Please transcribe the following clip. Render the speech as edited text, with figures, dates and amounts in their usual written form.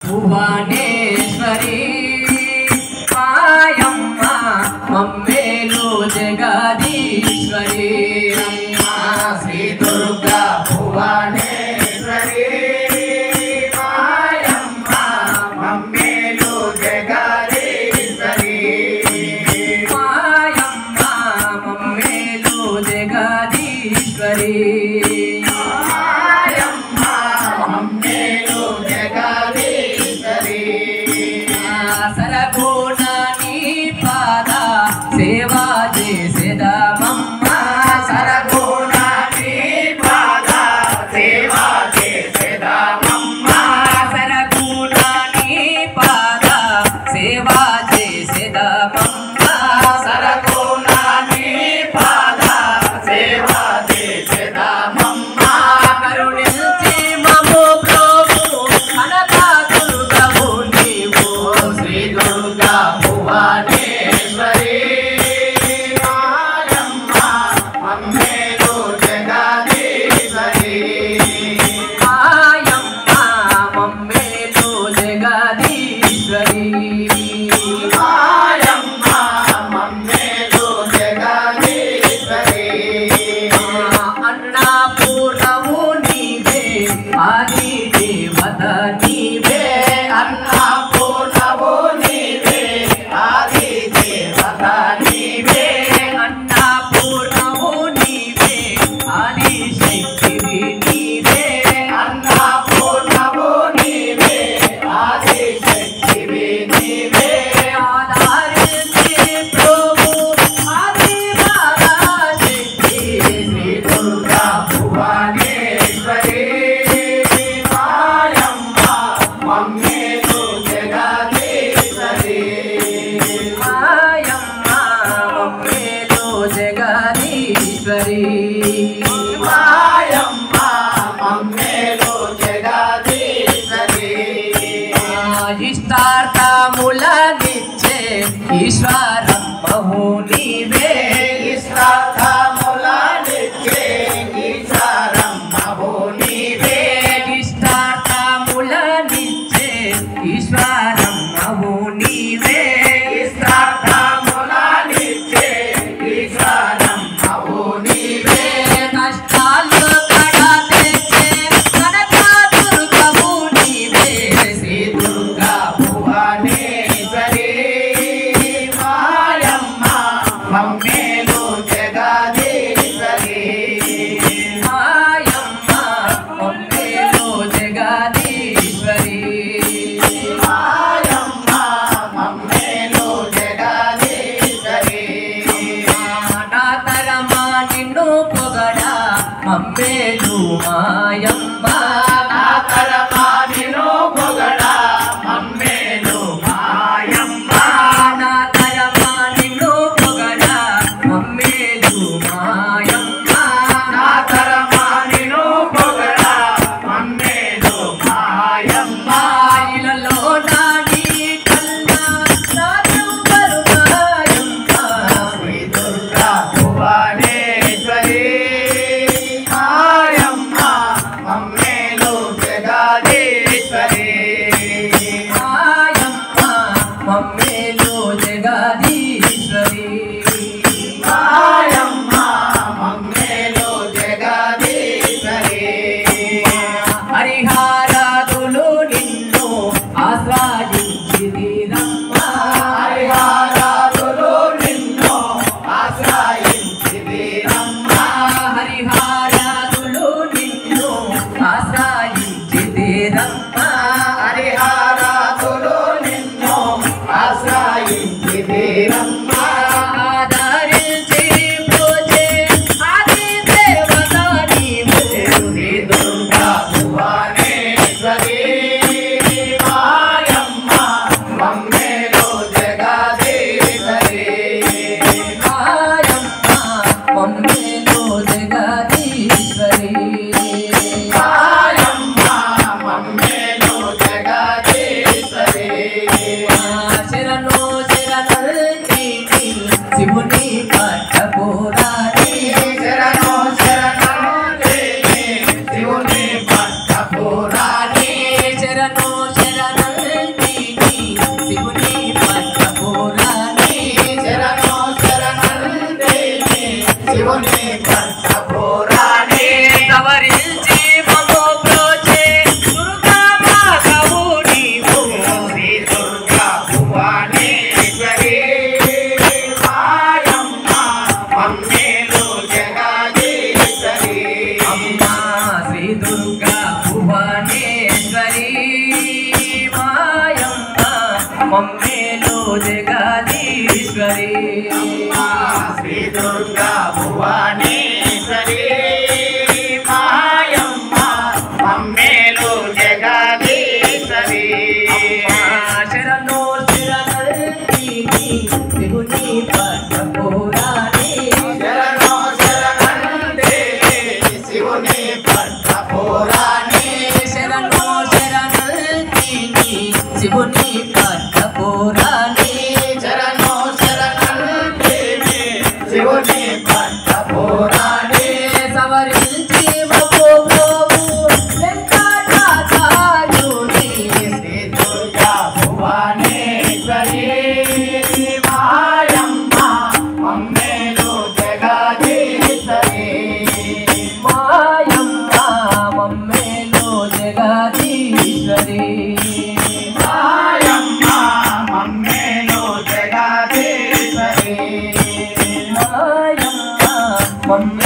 భువనేశ్వరి మాయమ్మ మమ్మేలు జగదీశ్వరి అమ్మా శ్రీ దుర్గా భువనేశ్వరి మాయమ్మ మమ్మేలు జగదీశ్వరి మాయమ్మ మమ్మేలు జగదీశ్వరి సేవా చేసేదమమ్మ సరగుణాని పాద సేవా చేసేదమమ్మ సరగుణాని పాద సేవా చేసేదమమ్మ సరగుణాని పాద సేవా చేసేదమమ్మ కరుణించి మము ప్రభు అనగా దుర్గవు నీవు శ్రీ దుర్గా భువనేశ్వరి అన్నపూర్ణవు నీవే ఆది దేవత నీవే అన్నపూర్ణవు నీవే ఆది దేవత నీవే అన్నపూర్ణవు నీవే ఆది శక్తివి నీవే అన్నపూర్ణవు నీవే ఆది శక్తివి నీవే ఆధారించి ప్రభు ఆది పరాశక్తి శ్రీ దుర్గా భువనేశ్వరి మాయమ్మ మమ్మేలు జగదీశ్వరి మాయమ్మ మమ్మేలు జగదీశ్వరి మాయమ్మ మమ్మేలు జగదీశ్వరి ఇష్టార్థములనిచ్చే ఈశ్వరమ్మవు నీవే ఇష్టార్థములనిచ్చే ఈశ్వరమ్మవు నీవే ఇష్టార్థములనిచ్చే ఈశ్వరమ్మవు నీవే ఇష్టార్థములనిచ్చే ఈశ్వరమ్మవు నీవే కష్టాలు కడతెచ్చే కనక దుర్గవు నీవే శ్రీ దుర్గా భువనేశ్వరి మాయమ్మ మమ్మేలు జగదీశ్వరి మాయమ్మ మమ్మేలు జగదీశ్వరి మాయమ్మ మమ్మేలు జగదీశ్వరి నా తరమా నిన్ను పొగడా మమ్మేలు మాయమ్మ నా తరమా నిన్ను పొగడా మమ్మేలు మాయమ్మ నా తరమా నిన్ను పొగడా మమ్మేలు మాయమ్మ నా తరమా నిన్ను పొగడా మమ్మేలు మాయమ్మ ఇలలో నాని కన్నా నాదెవ్వరు మాయమ్మ శ్రీ దుర్గా భువనేశ్వరి మాయమ్మ మమ్మేలు జగదీశ్వరి మాయమ్మ మమ్మేలు జగదీశ్వరి మాయమ్మ మమ్మేలు జగదీశ్వరి హరిహరాదులు నిన్ను ఆశ్రయ మమ్మేలు జగదీశ్వరి శ్రీ దుర్గా భువనేశ్వరి మాయమ్మ మమ్మేలు జగదీశ్వరి శరణో శరణంటిని శివుని పట్టపురాణి శరణో శరణంటే శివుని పట్టపురాణి శరణో శరణంటిని శివుని పట్టపురాణి శరణో శరణంటే శివుని పట్టపురాణి సవరించి మమో ప్రభు వెంకటాచార్యుని శ్రీ దుర్గా భువనేశ్వరి మాయమ్మ మమ్మేలు జగదీశ్వరి మాయమ్మ మమ్మేలు జగదీశ్వరి మాయమ్మ మమ్మేలు జగదీశ్వరి మాయమ్మ మమ్మేలు